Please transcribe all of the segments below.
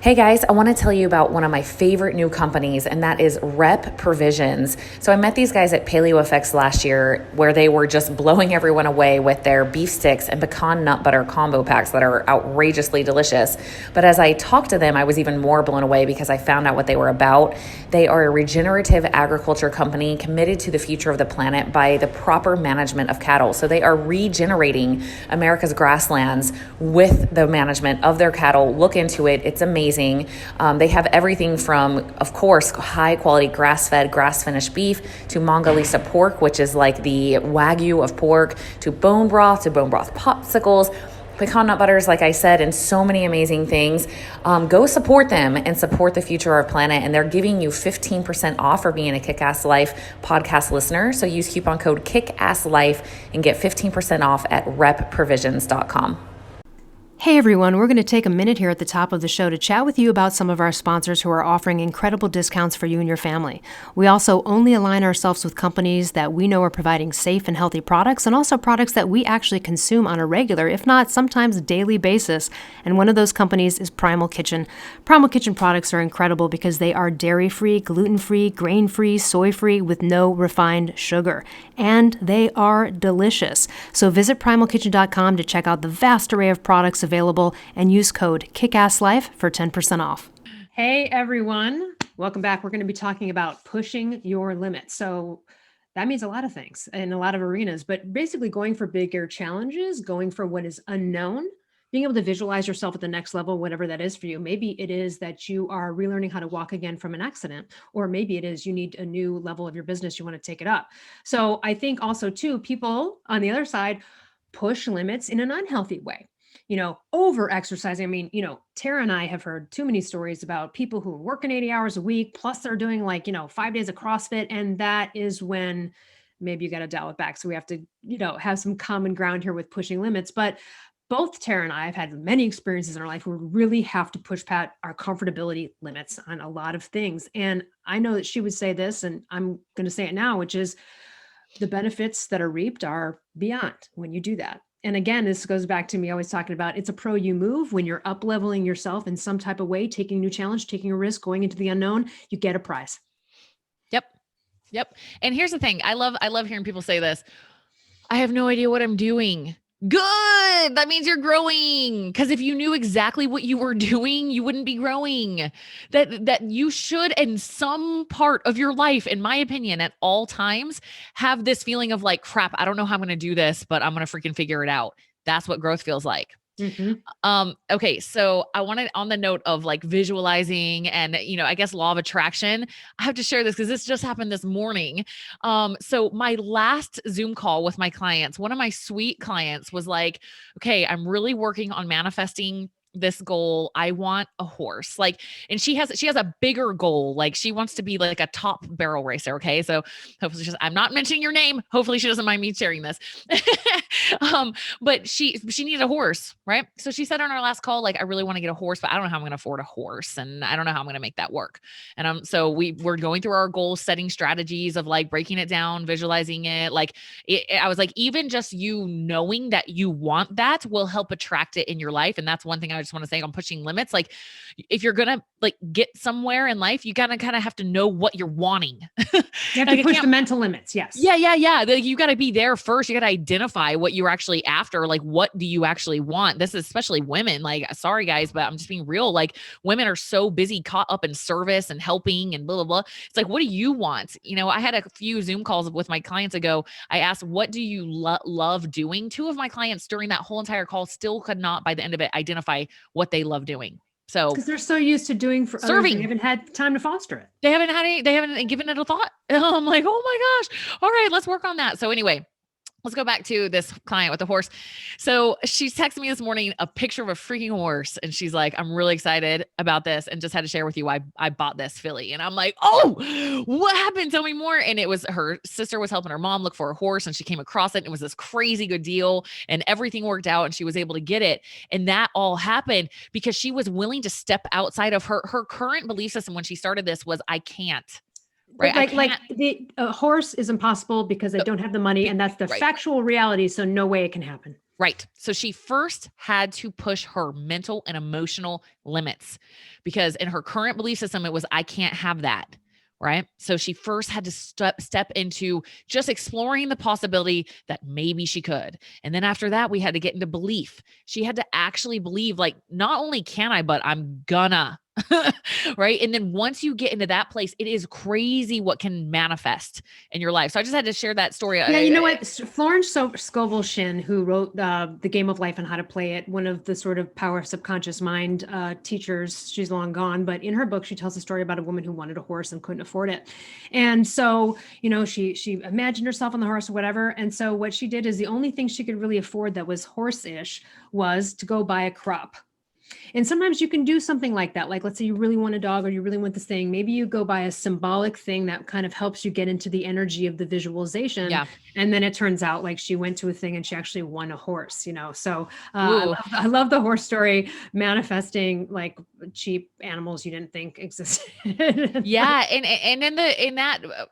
Hey guys, I want to tell you about one of my favorite new companies, and that is Rep Provisions. So I met these guys at PaleoFX last year where they were just blowing everyone away with their beef sticks and pecan nut butter combo packs that are outrageously delicious. But as I talked to them, I was even more blown away because I found out what they were about. They are a regenerative agriculture company committed to the future of the planet by the proper management of cattle. So they are regenerating America's grasslands with the management of their cattle. Look into it. It's amazing. They have everything from, of course, high quality grass-fed, grass-finished beef to Mongolisa pork, which is like the Wagyu of pork, to bone broth popsicles, pecan nut butters, like I said, and so many amazing things. Go support them and support the future of our planet. And they're giving you 15% off for being a Kick-Ass Life podcast listener. So use coupon code KICKASSLIFE and get 15% off at repprovisions.com. Hey everyone, we're going to take a minute here at the top of the show to chat with you about some of our sponsors who are offering incredible discounts for you and your family. We also only align ourselves with companies that we know are providing safe and healthy products, and also products that we actually consume on a regular, if not sometimes daily basis. And one of those companies is Primal Kitchen. Primal Kitchen products are incredible because they are dairy-free, gluten-free, grain-free, soy-free with no refined sugar. And they are delicious. So visit primalkitchen.com to check out the vast array of products available and use code KICKASSLIFE for 10% off. Hey everyone, welcome back. We're going to be talking about pushing your limits. So that means a lot of things in a lot of arenas, but basically going for bigger challenges, going for what is unknown, being able to visualize yourself at the next level, whatever that is for you. Maybe it is that you are relearning how to walk again from an accident, or maybe it is you need a new level of your business, you want to take it up. So I think also too, people on the other side push limits in an unhealthy way. Over exercising. I mean, Tara and I have heard too many stories about people who are working 80 hours a week, plus they're doing 5 days of CrossFit. And that is when maybe you got to dial it back. So we have to, have some common ground here with pushing limits. But both Tara and I have had many experiences in our life where we really have to push past our comfortability limits on a lot of things. And I know that she would say this, and I'm going to say it now, which is the benefits that are reaped are beyond when you do that. And again, this goes back to me always talking about it's a pro you move when you're up leveling yourself in some type of way, taking a new challenge, taking a risk, going into the unknown, you get a prize. Yep. And here's the thing. I love hearing people say this. I have no idea what I'm doing. Good. That means you're growing. Because if you knew exactly what you were doing, you wouldn't be growing. That you should, in some part of your life, in my opinion, at all times, have this feeling of like, crap, I don't know how I'm going to do this, but I'm going to freaking figure it out. That's what growth feels like. Okay. So I wanted, on the note of like visualizing and, I guess law of attraction, I have to share this because this just happened this morning. So my last Zoom call with my clients, one of my sweet clients was like, okay, I'm really working on manifesting this goal. I want a horse. And she has a bigger goal. Like she wants to be like a top barrel racer. Okay. So hopefully I'm not mentioning your name. Hopefully she doesn't mind me sharing this. But she needs a horse, right? So she said on our last call, like, I really want to get a horse, but I don't know how I'm going to afford a horse. And I don't know how I'm going to make that work. And so we're going through our goal setting strategies of like breaking it down, visualizing it. I was like, even just you knowing that you want that will help attract it in your life. And that's one thing I just want to say on pushing limits. Like if you're going to like get somewhere in life, you gotta kind of have to know what you're wanting. You have to push the mental limits. Yes. Yeah. Like, you got to be there first. You got to identify what you're actually after. Like, what do you actually want? This is especially women. Like, sorry guys, but I'm just being real. Like women are so busy caught up in service and helping and blah, blah, blah. It's like, what do you want? I had a few Zoom calls with my clients ago. I asked, what do you love doing? Two of my clients during that whole entire call still could not, by the end of it, identify what they love doing. So because they're so used to doing for serving, they haven't had time to foster it. They haven't given it a thought. And I'm like, oh my gosh. All right, let's work on that. So anyway, let's go back to this client with the horse. So she texted me this morning a picture of a freaking horse. And she's like, I'm really excited about this and just had to share with you why I bought this filly. And I'm like, oh, what happened? Tell me more. And it was her sister was helping her mom look for a horse and she came across it. And it was this crazy good deal and everything worked out and she was able to get it. And that all happened because she was willing to step outside of her current belief system when she started this was, I can't. Right. Like the horse is impossible because they don't have the money, and that's the factual reality. So no way it can happen. Right. So she first had to push her mental and emotional limits because in her current belief system, it was, I can't have that. Right. So she first had to step into just exploring the possibility that maybe she could. And then after that, we had to get into belief. She had to actually believe, like, not only can I, but I'm gonna. Right. And then once you get into that place, it is crazy what can manifest in your life. So I just had to share that story. Yeah, you know what? Florence Scovel Shinn, who wrote The Game of Life and How to Play It, one of the sort of power of subconscious mind teachers, she's long gone, but in her book, she tells a story about a woman who wanted a horse and couldn't afford it. And so, you know, she imagined herself on the horse or whatever. And so what she did is the only thing she could really afford that was horse-ish was to go buy a crop. And sometimes you can do something like that. Like, let's say you really want a dog or you really want this thing. Maybe you go buy a symbolic thing that kind of helps you get into the energy of the visualization. Yeah. And then it turns out like she went to a thing and she actually won a horse, you know? So I love the horse story manifesting like cheap animals you didn't think existed. Yeah. And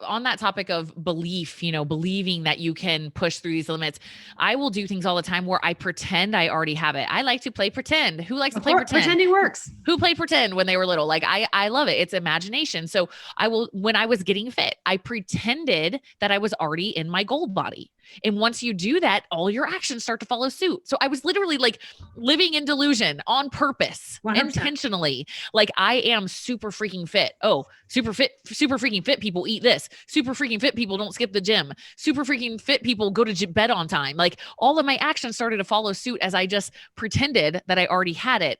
on that topic of belief, you know, believing that you can push through these limits, I will do things all the time where I pretend I already have it. I like to play pretend. Who likes to play pretend? Pretending works. Who played pretend when they were little? Like I love it. It's imagination. So when I was getting fit, I pretended that I was already in my gold body. And once you do that, all your actions start to follow suit. So I was literally like living in delusion on purpose, 100%. Intentionally. Like I am super freaking fit. Oh, super freaking fit people eat this. Super freaking fit people don't skip the gym. Super freaking fit people go to bed on time. Like all of my actions started to follow suit as I just pretended that I already had it.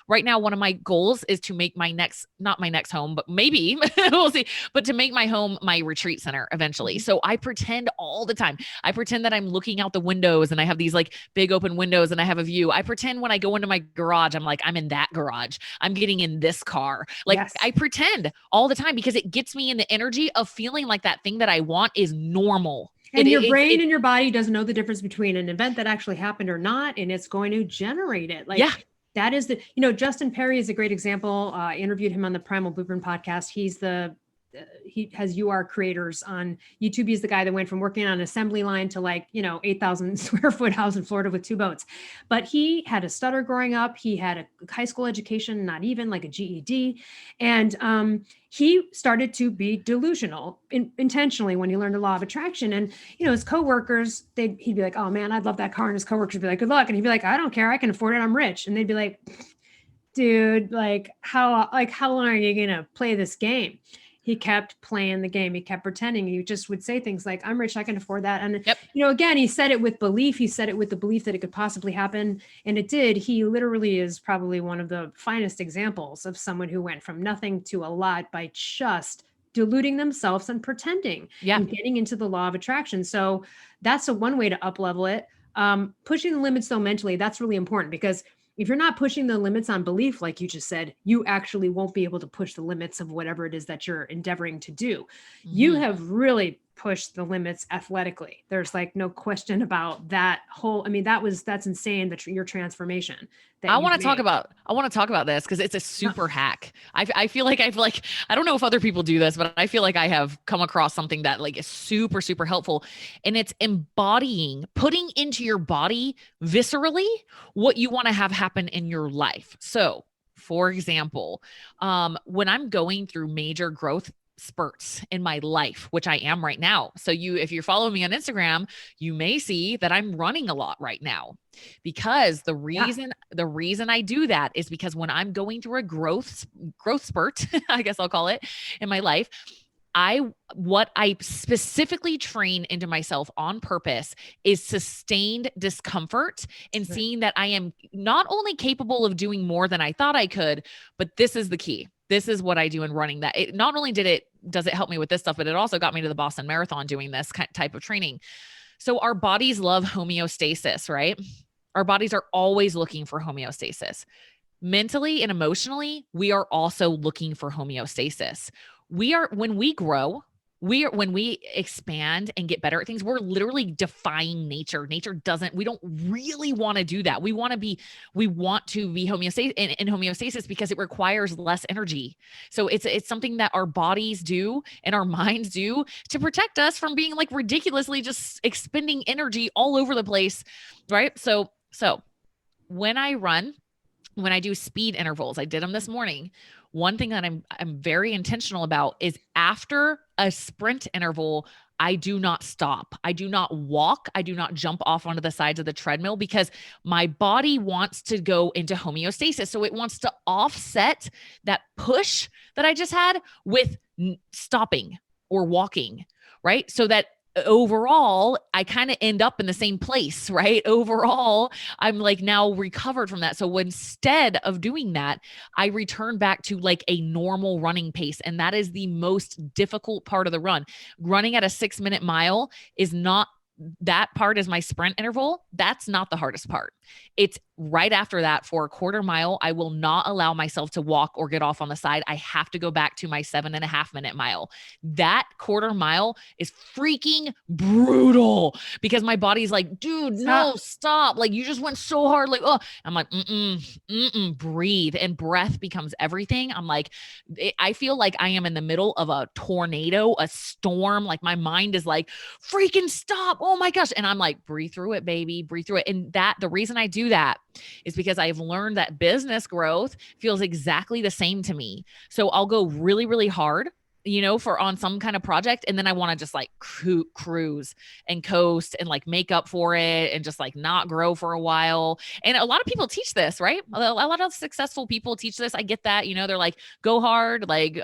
Right now, one of my goals is to make not my next home, but maybe we'll see, but to make my home my retreat center eventually. So I pretend all the time. I pretend that I'm looking out the windows and I have these like big open windows and I have a view. I pretend when I go into my garage, I'm like, I'm in that garage. I'm getting in this car. Like yes. I pretend all the time because it gets me in the energy of feeling like that thing that I want is normal. And your brain and your body doesn't know the difference between an event that actually happened or not. And it's going to generate it. Like, yeah. That is Justin Perry is a great example. I interviewed him on the Primal Blueprint podcast. He has UR creators on YouTube. He's the guy that went from working on an assembly line to 8,000 square foot house in Florida with 2 boats. But he had a stutter growing up. He had a high school education, not even like a GED. And he started to be delusional intentionally when he learned the law of attraction. And, his coworkers, he'd be like, oh man, I'd love that car. And his coworkers would be like, good luck. And he'd be like, I don't care. I can afford it. I'm rich. And they'd be like, dude, how long are you going to play this game? He kept playing the game. He kept pretending. He just would say things like, I'm rich, I can afford that. And, again, he said it with belief. He said it with the belief that it could possibly happen. And it did. He literally is probably one of the finest examples of someone who went from nothing to a lot by just deluding themselves and pretending and getting into the law of attraction. So that's one way to up level it. Pushing the limits though mentally, that's really important because if you're not pushing the limits on belief, like you just said, you actually won't be able to push the limits of whatever it is that you're endeavoring to do. Mm-hmm. You have really pushed the limits athletically. There's no question about that that's insane, your transformation. I want to talk about this because it's a super hack. I feel like I don't know if other people do this, but I feel like I have come across something that is super, super helpful. And it's putting into your body viscerally what you want to have happen in your life. So for example, when I'm going through major growth spurts in my life, which I am right now. So if you're following me on Instagram, you may see that I'm running a lot right now because the reason I do that is because when I'm going through a growth spurt, I guess I'll call it, in my life, what I specifically train into myself on purpose is sustained discomfort and seeing that I am not only capable of doing more than I thought I could, but this is the key. This is what I do in running. That it not only does it help me with this stuff, but it also got me to the Boston Marathon doing this type of training. So our bodies love homeostasis, right? Our bodies are always looking for homeostasis. Mentally and emotionally, we are also looking for homeostasis. When we grow, when we expand and get better at things, we're literally defying nature. We don't really want to do that. We want to be homeostasis in homeostasis because it requires less energy. So it's something that our bodies do and our minds do to protect us from being like ridiculously just expending energy all over the place. Right. So when I run, when I do speed intervals, I did them this morning. One thing that I'm very intentional about is after a sprint interval, I do not stop. I do not walk. I do not jump off onto the sides of the treadmill because my body wants to go into homeostasis. So it wants to offset that push that I just had with stopping or walking, right? So that overall, I kind of end up in the same place, right? Overall, I'm like now recovered from that. So instead of doing that, I return back to like a normal running pace. And that is the most difficult part of the run. Running at a 6-minute mile is not, that part is my sprint interval. That's not the hardest part. It's right after that for a quarter mile. I will not allow myself to walk or get off on the side. I have to go back to my 7.5-minute mile. That quarter mile is freaking brutal because my body's like, dude, no, stop. Like you just went so hard. Like, oh, I'm like, breathe. And breath becomes everything. I'm like, I feel like I am in the middle of a tornado, a storm. Like my mind is like, freaking stop. Oh my gosh. And I'm like, breathe through it, baby, breathe through it. And the reason I do that is because I've learned that business growth feels exactly the same to me. So I'll go really, really hard, on some kind of project. And then I want to just like cruise and coast and like make up for it and just like not grow for a while. And a lot of people teach this, right? A lot of successful people teach this. I get that, they're like, go hard, like,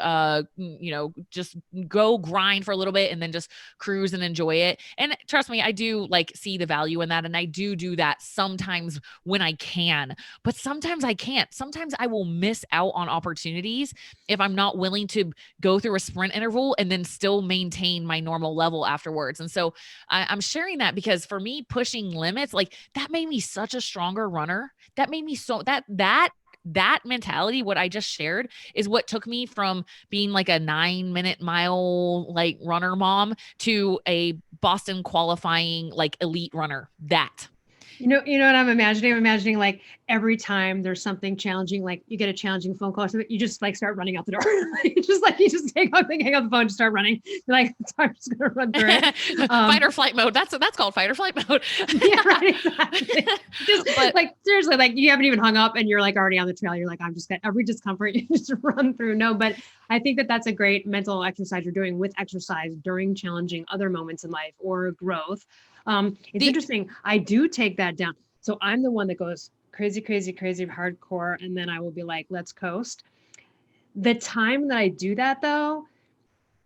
just go grind for a little bit and then just cruise and enjoy it. And trust me, I do like see the value in that. And I do that sometimes when I can, but sometimes I can't. Sometimes I will miss out on opportunities if I'm not willing to go through a sprint interval and then still maintain my normal level afterwards. And so I'm sharing that because for me, pushing limits, like that made me such a stronger runner. That made me so that mentality, what I just shared, is what took me from being like a 9-minute mile like runner mom to a Boston qualifying like elite runner. You know what I'm imagining? I'm imagining like every time there's something challenging, like you get a challenging phone call, so you just like start running out the door. you just hang up the phone, just start running. You're like, I'm just gonna run through it. Fight or flight mode. That's called fight or flight mode. Yeah, right. Exactly. But like seriously, like you haven't even hung up and you're like already on the trail. You're like, I'm just got every discomfort you just run through. No, but I think that's a great mental exercise you're doing with exercise during challenging other moments in life or growth. It's interesting. I do take that down. So I'm the one that goes crazy, hardcore. And then I will be like, let's coast. The time that I do that though,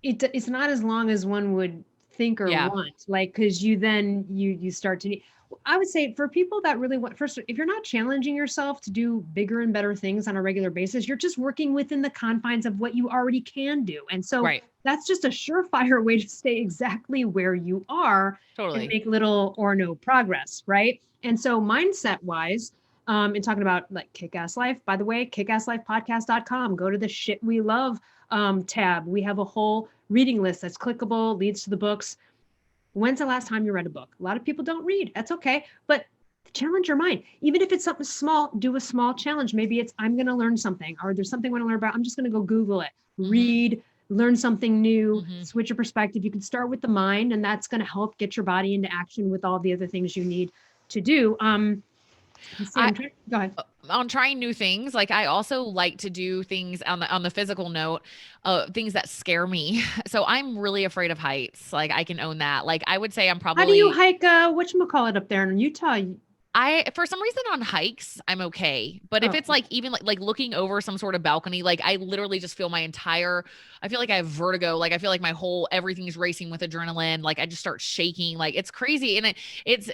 it's not as long as one would think or want, like, cause you start to need, I would say for people that really want, first, if you're not challenging yourself to do bigger and better things on a regular basis, you're just working within the confines of what you already can do. And so that's just a surefire way to stay exactly where you are and make little or no progress. Right. And so mindset wise, in talking about like Kick-Ass Life, by the way, kickasslifepodcast.com, go to the shit we love tab. We have a whole reading list that's clickable, leads to the books. When's the last time you read a book? A lot of people don't read. That's okay. But challenge your mind. Even if it's something small, do a small challenge. Maybe it's, I'm going to learn something, or there's something I want to learn about. I'm just going to go Google it, read, learn something new, switch your perspective. You can start with the mind, and that's going to help get your body into action with all the other things you need to do. Go ahead. On trying new things, like I also like to do things on the physical note, things that scare me. So I'm really afraid of heights. Like I can own that. Like I would say I'm probably. How do you hike? Whatchamacallit up there in Utah? For some reason on hikes, I'm okay. But if it's like even like looking over some sort of balcony, like I literally just feel I feel like I have vertigo. Like I feel like everything's racing with adrenaline. Like I just start shaking. Like it's crazy. And it's,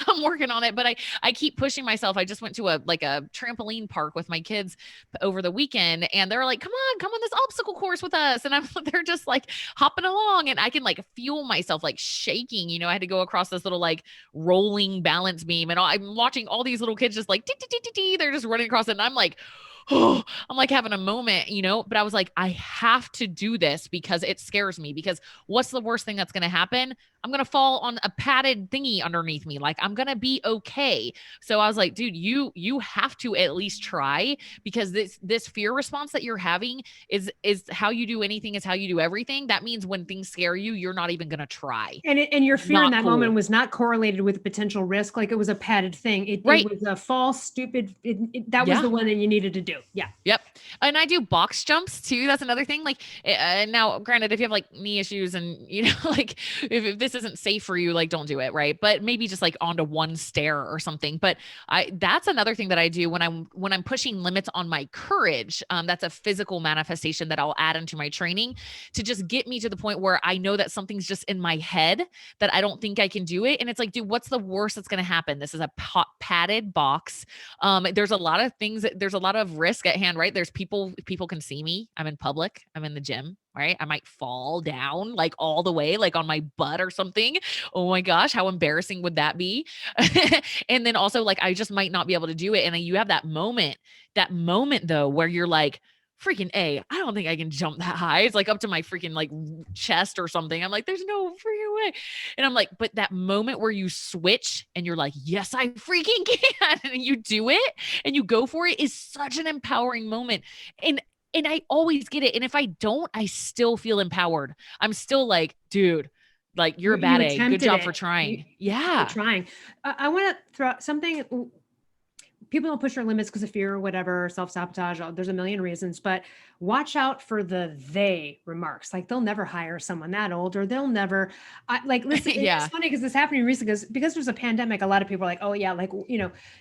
I'm working on it, but I keep pushing myself. I just went to a trampoline park with my kids over the weekend and they're like, come on this obstacle course with us. And they're just like hopping along and I can like feel myself like shaking. I had to go across this little like rolling balance beam and I'm watching all these little kids just like they're just running across it and I'm like, oh, I'm like having a moment, but I was like, I have to do this because it scares me. Because what's the worst thing that's going to happen? I'm going to fall on a padded thingy underneath me. Like I'm going to be okay. So I was like, dude, you have to at least try, because this fear response that you're having is how you do anything, is how you do everything. That means when things scare you, you're not even going to try. And your fear in Not that cool. moment was not correlated with potential risk. Like it was a padded thing. It Right. was a false, stupid. That was Yeah. the one that you needed to do. Yeah. Yep. And I do box jumps too. That's another thing. Like, now, granted, if you have like knee issues and, like if this isn't safe for you, like don't do it. Right. But maybe just like onto one stair or something. But that's another thing that I do when I'm pushing limits on my courage. That's a physical manifestation that I'll add into my training to just get me to the point where I know that something's just in my head that I don't think I can do it. And it's like, dude, what's the worst that's going to happen? This is a padded box. There's a lot of things, there's a lot of risk at hand, right? There's people can see me. I'm in public, I'm in the gym, right? I might fall down like all the way, like on my butt or something. Oh my gosh, how embarrassing would that be? And then also like I just might not be able to do it. And then you have that moment though, where you're like, freaking I don't think I can jump that high. It's like up to my freaking like chest or something. I'm like, there's no freaking way. And I'm like, but that moment where you switch and you're like, yes, I freaking can. And you do it and you go for it is such an empowering moment. And I always get it. And if I don't, I still feel empowered. I'm still like, dude, like you're a bad egg. Good attempted job it. for trying. You're Yeah. trying. I want to throw out something. People don't push their limits because of fear or whatever, self-sabotage. There's a million reasons, but watch out for the they remarks. Like they'll never hire someone that old, or they'll never listen. Yeah. It's funny because this happened recently because there's a pandemic. A lot of people are like, oh yeah, like,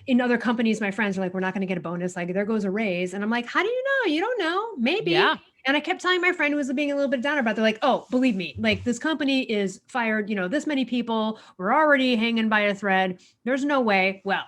in other companies, my friends are like, we're not going to get a bonus. Like there goes a raise. And I'm like, how do you know? You don't know. Maybe. Yeah. And I kept telling my friend who was being a little bit downer about it, they're like, oh, believe me, like this company is fired, this many people, we're already hanging by a thread. There's no way. Well,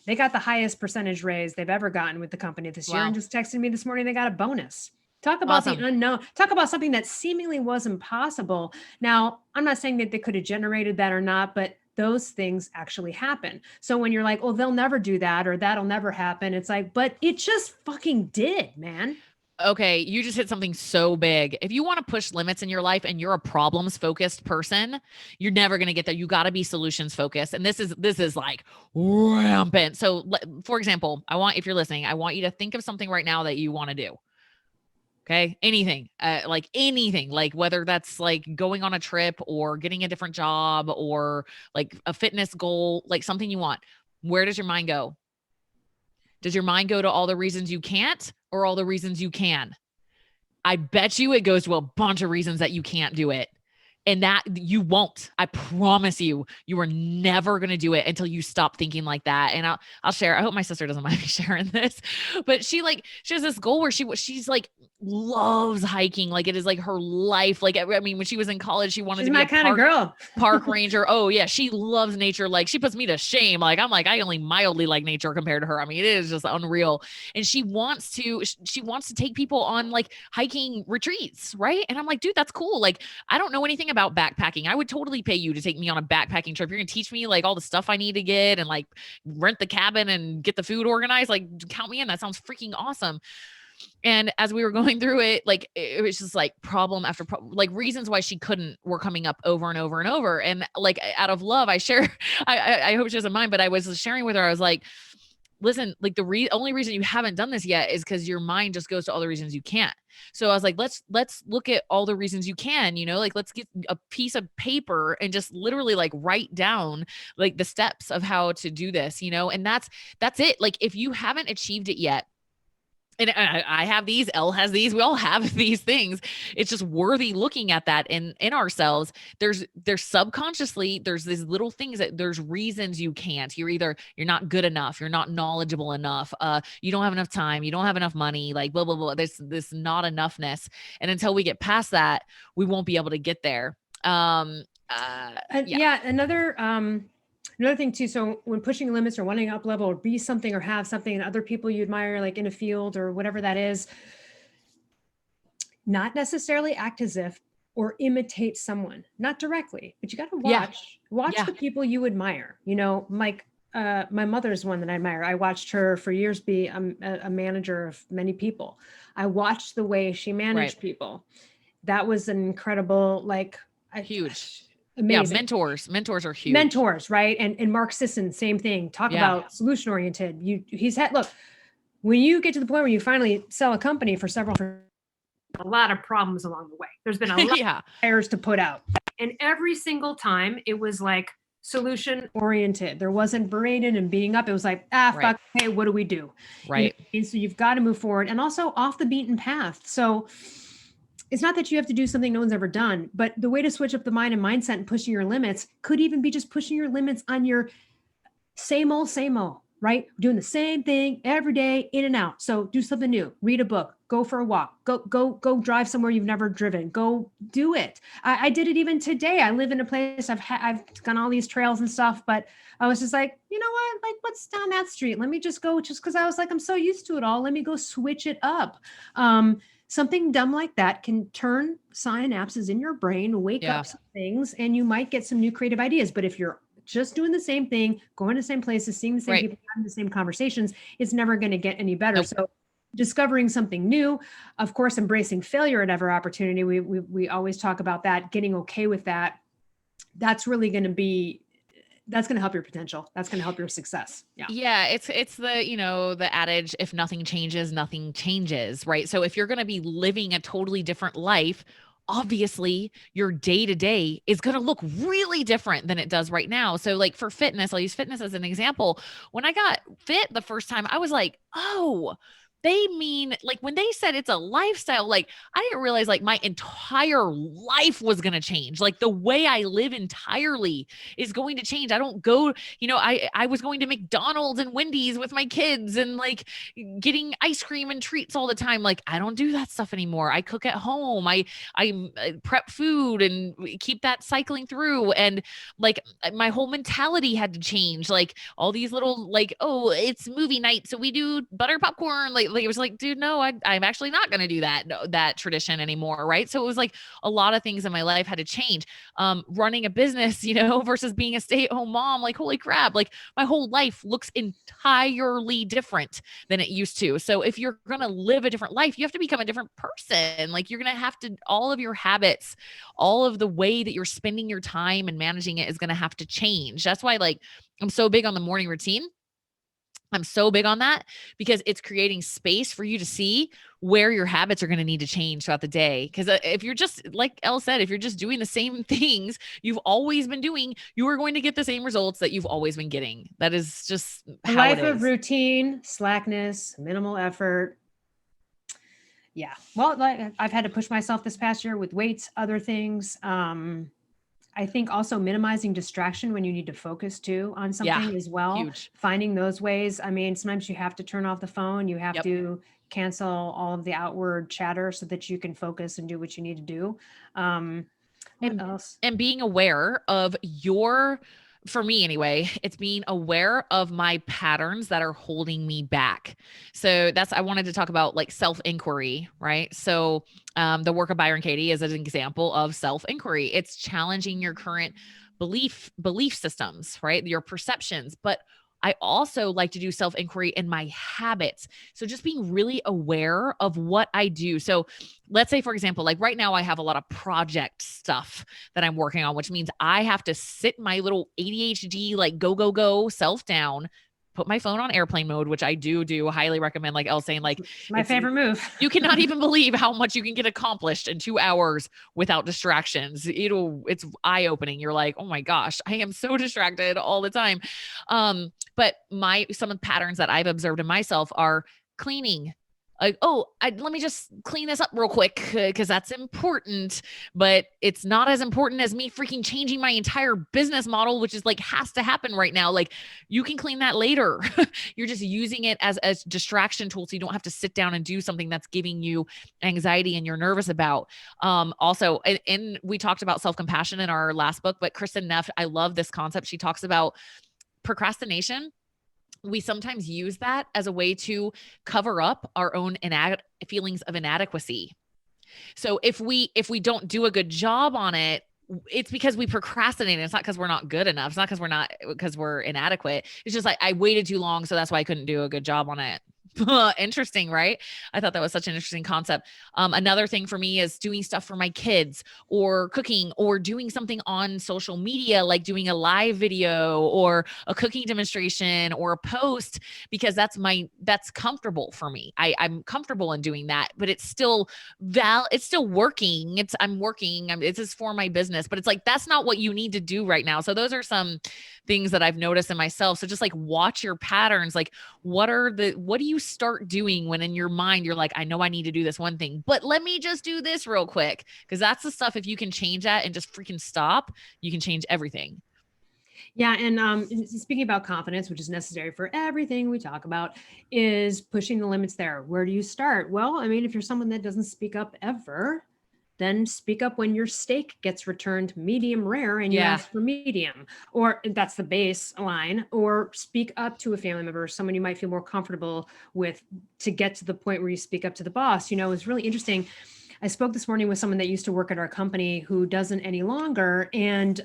they got the highest percentage raise they've ever gotten with the company this year, and just texted me this morning they got a bonus. Talk about the unknown. Talk about something that seemingly was impossible. Now, I'm not saying that they could have generated that or not, but those things actually happen. So when you're like, oh, they'll never do that or that'll never happen, it's like, but it just fucking did, man. Okay, you just hit something so big. If you want to push limits in your life and you're a problems focused person, you're never going to get there. You got to be solutions focused. And this is like rampant. So for example, if you're listening, I want you to think of something right now that you want to do. Okay. Anything, like anything, like whether that's like going on a trip or getting a different job or like a fitness goal, like something you want. Where does your mind go? Does your mind go to all the reasons you can't or all the reasons you can? I bet you it goes to a bunch of reasons that you can't do it. And that you won't. I promise you, you are never going to do it until you stop thinking like that. And I'll share. I hope my sister doesn't mind me sharing this, but she has this goal where she's like loves hiking. Like it is like her life. Like, I mean, when she was in college, she wanted to be my kind of girl. Park ranger. Oh yeah. She loves nature. Like she puts me to shame. Like I'm like, I only mildly like nature compared to her. I mean, it is just unreal. And she wants to take people on like hiking retreats. Right. And I'm like, dude, that's cool. Like, I don't know anything about backpacking. I would totally pay you to take me on a backpacking trip. You're going to teach me like all the stuff I need to get and like rent the cabin and get the food organized. Like count me in. That sounds freaking awesome. And as we were going through it, like it was just like problem after problem, like reasons why she couldn't were coming up over and over and over. And like out of love, I share, I hope she doesn't mind, but I was sharing with her. I was like, listen, like the only reason you haven't done this yet is because your mind just goes to all the reasons you can't. So I was like, let's look at all the reasons you can, like, let's get a piece of paper and just literally like write down like the steps of how to do this, and that's it. Like if you haven't achieved it yet, and I have these, Elle has these, we all have these things. It's just worthy looking at that in ourselves. There's subconsciously, there's these little things that there's reasons you can't. You're not good enough. You're not knowledgeable enough. You don't have enough time. You don't have enough money, like blah, blah, blah. There's this not enoughness. And until we get past that, we won't be able to get there. Another thing too, so when pushing limits or wanting to up level or be something or have something and other people you admire, like in a field or whatever that is, not necessarily act as if or imitate someone, not directly, but you got to watch the people you admire. Like my mother's one that I admire. I watched her for years be a manager of many people. I watched the way she Right. managed people. That was an incredible, Huge. Yeah. amazing. Mentors are huge. Mentors, right? And Mark Sisson, same thing. Talk Yeah. about solution oriented. He's had, look, when you get to the point where you finally sell a company for a lot of problems along the way. There's been a lot Yeah. of fires to put out. And every single time it was like solution oriented. There wasn't berating and beating up. It was like, Right. fuck, hey, what do we do? Right. And so you've got to move forward and also off the beaten path. So it's not that you have to do something no one's ever done, but the way to switch up the mind and mindset and pushing your limits could even be just pushing your limits on your same old, right? Doing the same thing every day, in and out. So do something new, read a book, go for a walk, go drive somewhere you've never driven, go do it. I did it even today. I live in a place I've gone all these trails and stuff, but I was just like, you know what? Like, what's down that street? Let me just go, just because I was like, I'm so used to it all. Let me go switch it up. Something dumb like that can turn synapses in your brain, wake up some things, and you might get some new creative ideas. But if you're just doing the same thing, going to the same places, seeing the same people, having the same conversations, it's never going to get any better. Nope. So discovering something new, of course, embracing failure at every opportunity. We always talk about that, getting okay with that. That's really going to be, that's going to help your potential. That's going to help your success. Yeah. Yeah. It's the, the adage, if nothing changes, nothing changes, right? So if you're going to be living a totally different life, obviously your day to day is going to look really different than it does right now. So like for fitness, I'll use fitness as an example. When I got fit the first time, I was like, oh, they mean like when they said it's a lifestyle, like I didn't realize like my entire life was going to change. Like the way I live entirely is going to change. I don't go, I was going to McDonald's and Wendy's with my kids and like getting ice cream and treats all the time. Like I don't do that stuff anymore. I cook at home. I prep food and keep that cycling through. And like my whole mentality had to change. Like all these little like, oh, it's movie night, so we do butter popcorn. Like it was like, dude, no, I'm actually not going to do that tradition anymore. Right. So it was like a lot of things in my life had to change. Running a business, versus being a stay-at-home mom, like, holy crap, like my whole life looks entirely different than it used to. So if you're going to live a different life, you have to become a different person. Like you're going to have to, all of your habits, all of the way that you're spending your time and managing it is going to have to change. That's why like I'm so big on the morning routine. I'm so big on that because it's creating space for you to see where your habits are going to need to change throughout the day. Because if you're just, like Elle said, if you're just doing the same things you've always been doing, you are going to get the same results that you've always been getting. That is just how life it is. Of routine, slackness, minimal effort. Yeah. Well, like I've had to push myself this past year with weights, other things. I think also minimizing distraction when you need to focus too on something as well. Huge. Finding those ways. I mean, sometimes you have to turn off the phone. You have to cancel all of the outward chatter so that you can focus and do what you need to do. What else? And being aware of for me anyway, it's being aware of my patterns that are holding me back. So I wanted to talk about like self-inquiry, right? So the work of Byron Katie is an example of self-inquiry. It's challenging your current belief systems, right? Your perceptions, but I also like to do self-inquiry in my habits. So just being really aware of what I do. So let's say, for example, like right now I have a lot of project stuff that I'm working on, which means I have to sit my little ADHD, like go self down, put my phone on airplane mode, which I do highly recommend. Like Elle saying, like my favorite move. You cannot even believe how much you can get accomplished in 2 hours without distractions. It's eye-opening. You're like, oh my gosh, I am so distracted all the time. But some of the patterns that I've observed in myself are cleaning. Like, let me just clean this up real quick because that's important, but it's not as important as me freaking changing my entire business model, which is like has to happen right now. Like you can clean that later. You're just using it as a distraction tool. So you don't have to sit down and do something that's giving you anxiety and you're nervous about. Also, and we talked about self-compassion in our last book, but Kristen Neff, I love this concept. She talks about procrastination. We sometimes use that as a way to cover up our own feelings of inadequacy. So if we don't do a good job on it, it's because we procrastinated. It's not because we're not good enough. It's not because we're inadequate. It's just like I waited too long. So that's why I couldn't do a good job on it. Interesting, right? I thought that was such an interesting concept. Another thing for me is doing stuff for my kids or cooking or doing something on social media, like doing a live video or a cooking demonstration or a post, because that's comfortable for me. I'm comfortable in doing that, but it's still it's still working. I'm working. It's just for my business, but it's like, that's not what you need to do right now. So those are some things that I've noticed in myself. So just like watch your patterns. Like what do you start doing when in your mind, you're like, I know I need to do this one thing, but let me just do this real quick. Cause that's the stuff. If you can change that and just freaking stop, you can change everything. Yeah. And speaking about confidence, which is necessary for everything we talk about, is pushing the limits there. Where do you start? Well, I mean, if you're someone that doesn't speak up ever, then speak up when your steak gets returned medium rare and you ask for medium, or that's the baseline, or speak up to a family member, someone you might feel more comfortable with, to get to the point where you speak up to the boss. It's really interesting. I spoke this morning with someone that used to work at our company who doesn't any longer. And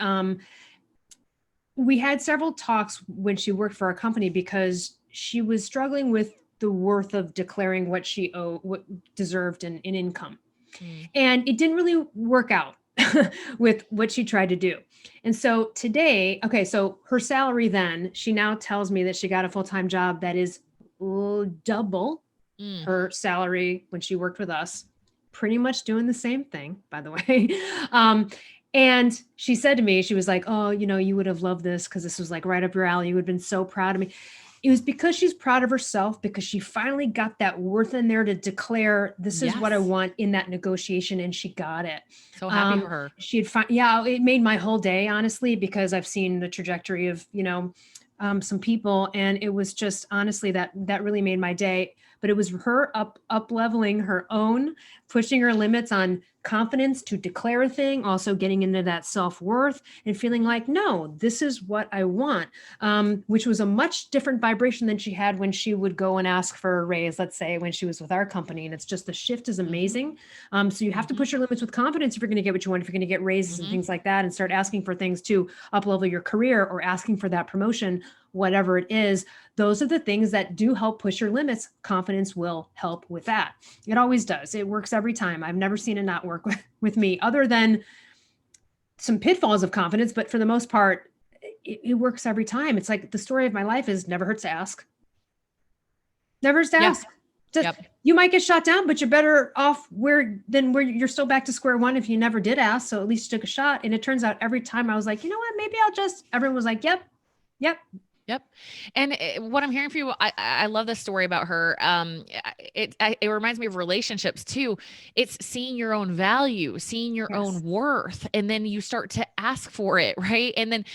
we had several talks when she worked for our company because she was struggling with the worth of declaring what she what deserved in income. And it didn't really work out with what she tried to do. And so today, okay, so her salary then, she now tells me that she got a full-time job that is double her salary when she worked with us, pretty much doing the same thing, by the way. And she said to me, she was like, oh, you would have loved this because this was like right up your alley. You would have been so proud of me. It was because she's proud of herself, because she finally got that worth in there to declare, this is what I want in that negotiation. And she got it. So happy for her. It made my whole day, honestly, because I've seen the trajectory of, some people. And it was just, honestly, that really made my day. But it was her up leveling her own, pushing her limits on confidence to declare a thing, also getting into that self-worth and feeling like, no, this is what I want, which was a much different vibration than she had when she would go and ask for a raise, let's say when she was with our company. And it's just, the shift is amazing. So you have to push your limits with confidence if you're going to get what you want, if you're going to get raises and things like that, and start asking for things to up level your career or asking for that promotion, whatever it is. Those are the things that do help push your limits. Confidence will help with that. It always does. It works every time. I've never seen it not work with me, other than some pitfalls of confidence. But for the most part, it works every time. It's like the story of my life is never hurts to ask. Never hurts to ask. You might get shot down, but you're better off where you're still back to square one if you never did ask. So at least you took a shot. And it turns out every time I was like, you know what, maybe everyone was like, yep. And what I'm hearing from you, I love this story about her. It reminds me of relationships too. It's seeing your own value, seeing your own worth, and then you start to ask for it, right? And then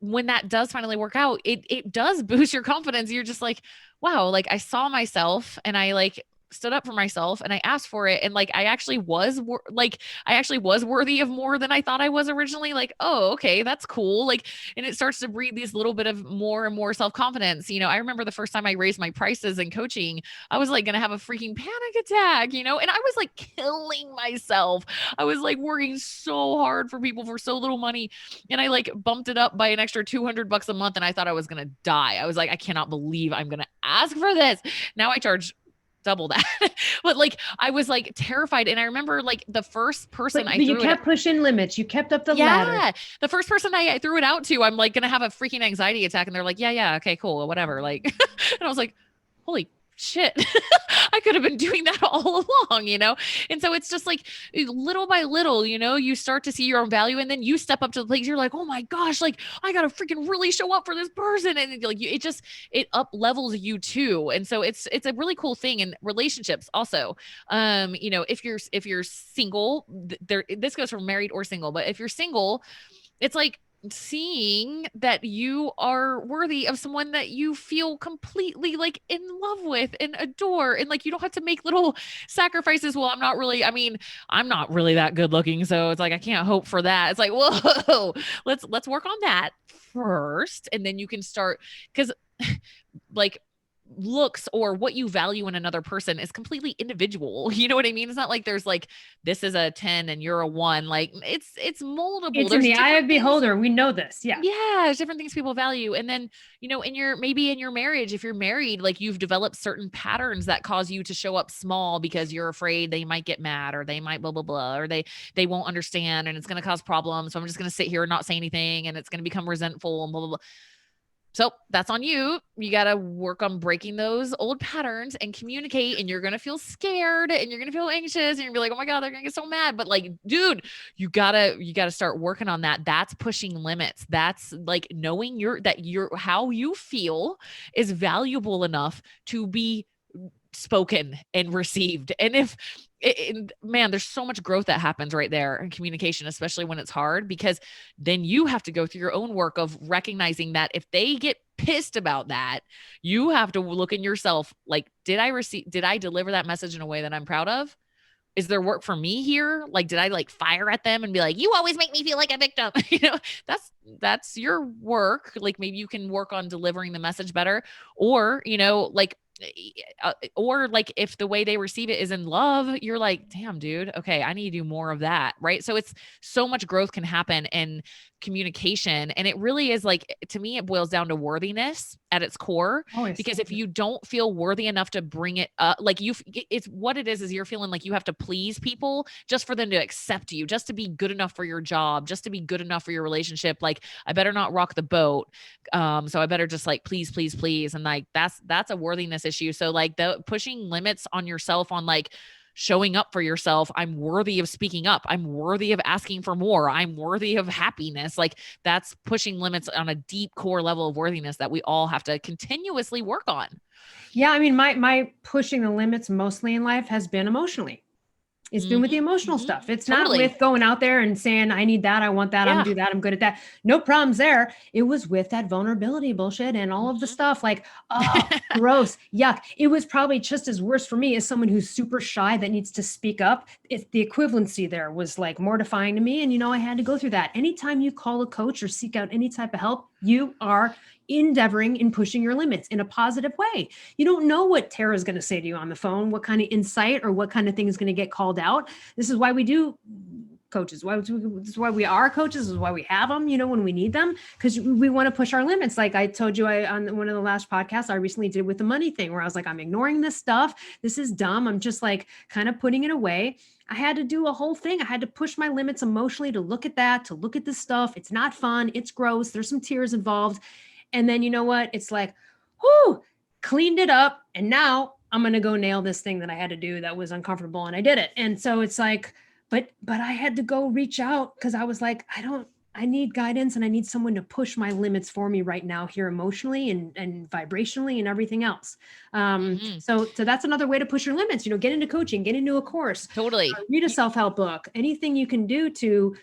when that does finally work out, it does boost your confidence. You're just like, wow, like I saw myself and I like stood up for myself and I asked for it. And like, I actually was worthy of more than I thought I was originally. Like, oh, okay, that's cool. Like, and it starts to breed these little bit of more and more self-confidence. I remember the first time I raised my prices in coaching, I was like going to have a freaking panic attack, and I was like killing myself. I was like working so hard for people for so little money. And I like bumped it up by an extra $200 a month. And I thought I was going to die. I was like, I cannot believe I'm going to ask for this. Now I charge double that. But like, I was like terrified. And I remember like the first person but you kept pushing limits. You kept up the ladder. The first person I threw it out to, I'm like going to have a freaking anxiety attack. And they're like, yeah. Okay, cool. Whatever. Like, and I was like, holy shit, I could have been doing that all along, And so it's just like little by little, you start to see your own value, and then you step up to the place. You're like, oh my gosh, like I got to freaking really show up for this person. And like, it up levels you too. And so it's a really cool thing in relationships also. If you're single, this goes for married or single, but if you're single, it's like seeing that you are worthy of someone that you feel completely like in love with and adore, and like you don't have to make little sacrifices. Well, I'm not really that good looking, so it's like I can't hope for that. It's like, whoa, let's work on that first, and then you can start, because like looks or what you value in another person is completely individual. You know what I mean? It's not like there's like, this is a 10 and you're a 1. Like it's moldable. It's in There's the eye of different things. beholder. We know this. Yeah. Yeah, there's different things people value. And then, maybe in your marriage, if you're married, like you've developed certain patterns that cause you to show up small because you're afraid they might get mad or they might blah, blah, blah, or they won't understand and it's going to cause problems. So I'm just going to sit here and not say anything and it's going to become resentful and blah, blah, blah. So that's on you. You got to work on breaking those old patterns and communicate. And you're going to feel scared and you're going to feel anxious and you're gonna be like, oh my God, they're going to get so mad. But like, dude, you gotta start working on that. That's pushing limits. That's like knowing how you feel is valuable enough to be spoken and received. And man, there's so much growth that happens right there in communication, especially when it's hard, because then you have to go through your own work of recognizing that if they get pissed about that, you have to look in yourself. Like, did I deliver that message in a way that I'm proud of? Is there work for me here? Like, did I like fire at them and be like, you always make me feel like a victim? That's your work. Like, maybe you can work on delivering the message better, or, or like if the way they receive it is in love, you're like, damn, dude, okay, I need to do more of that. Right. So it's so much growth can happen in communication. And it really is like, to me, it boils down to worthiness at its core. Always. Because if you don't feel worthy enough to bring it up, like it's what it is you're feeling like you have to please people just for them to accept you, just to be good enough for your job, just to be good enough for your relationship. Like, I better not rock the boat. So I better just like, please, please, please. And like, that's a worthiness issue. So like the pushing limits on yourself on like showing up for yourself. I'm worthy of speaking up. I'm worthy of asking for more. I'm worthy of happiness. Like, that's pushing limits on a deep core level of worthiness that we all have to continuously work on. Yeah. I mean, my pushing the limits mostly in life has been emotionally. It's been with the emotional stuff. It's not with going out there and saying, I need that. I want that. I'm gonna do that. I'm good at that. No problems there. It was with that vulnerability bullshit and all of the stuff like, oh, gross, yuck. It was probably just as worse for me as someone who's super shy that needs to speak up. It's the equivalency there was like mortifying to me. And, I had to go through that. Anytime you call a coach or seek out any type of help, you are endeavoring in pushing your limits in a positive way. You don't know what Tara is going to say to you on the phone, what kind of insight or what kind of thing is going to get called out. This is why we do coaches. This is why we are coaches. This is why we have them, when we need them, because we want to push our limits. Like I told you on one of the last podcasts I recently did with the money thing, where I was like, I'm ignoring this stuff. This is dumb. I'm just like kind of putting it away. I had to do a whole thing. I had to push my limits emotionally to look at that, to look at this stuff. It's not fun. It's gross. There's some tears involved. And then you know what? It's like, whoo, cleaned it up. And now I'm going to go nail this thing that I had to do that was uncomfortable. And I did it. And so it's like, but I had to go reach out because I was like, I need guidance and I need someone to push my limits for me right now here emotionally and vibrationally and everything else. So that's another way to push your limits, get into coaching, get into a course, totally read a self-help book, anything you can do to